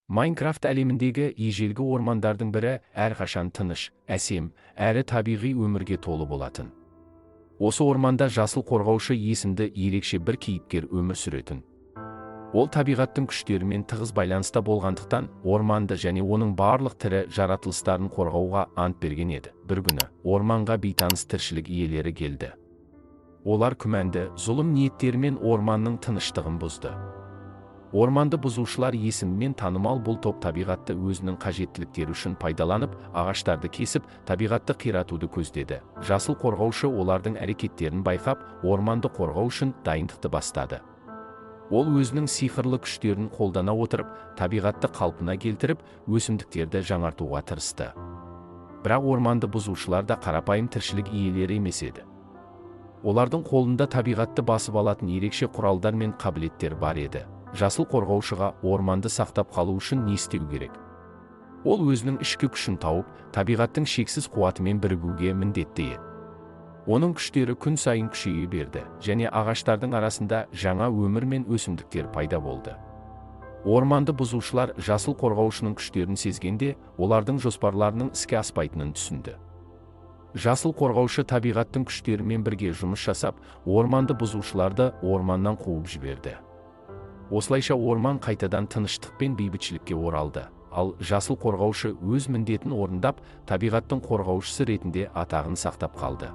Майнкрафт әлеміндегі ежелгі ормандардың бірі әрқашан тыныш, әсем, әрі табиғи өмірге толы болатын. Осы орманда жасыл қорғаушы есімді ерекше бір кейіпкер өмір сүретін. Ол табиғаттың күштерімен тығыз байланыста болғандықтан, орманды және оның барлық тірі жаратылыстарын қорғауға ант берген еді. Бір күні, орманға бейтаныс тіршілік иелері келді. Олар күмәнді, зұлым ниеттерімен орманның тыныштығын бұзды. Орманды бұзушылар есімімен танымал бұл топ табиғатты өзінің қажеттіліктері үшін пайдаланып, ағаштарды кесіп, табиғатты қиратуды көздеді. Жасыл қорғаушы олардың әрекеттерін байқап, орманды қорғау үшін дайындықты бастады. Ол өзінің сиқырлы күштерін қолдана отырып, табиғатты қалпына келтіріп, өсімдіктерді жаңартуға тырысты. Бірақ орманды бұзушылар да қарапайым тіршілік иелері емес еді. Олардың қолында табиғатты басып алатын ерекше құралдар мен қабілеттер бар еді. Жасыл қорғаушыға орманды сақтап қалу үшін не істеу керек? Ол өзінің ішкі күшін тауып, табиғаттың шексіз қуатымен бірігуге міндетті еді. Оның күштері күн сайын күшейе берді, және ағаштардың арасында жаңа өмір мен өсімдіктер пайда болды. Орманды бұзушылар жасыл қорғаушының күштерін сезгенде, олардың жоспарларының іске аспайтынын түсінді. Жасыл қорғаушы табиғаттың күштерімен бірге жұмыс жасап, орманды бұзушыларды орманнан қуып жіберді. Осылайша орман қайтадан тыныштық пен бейбітшілікке оралды, ал жасыл қорғаушы өз міндетін орындап, табиғаттың қорғаушысы ретінде атағын сақтап қалды.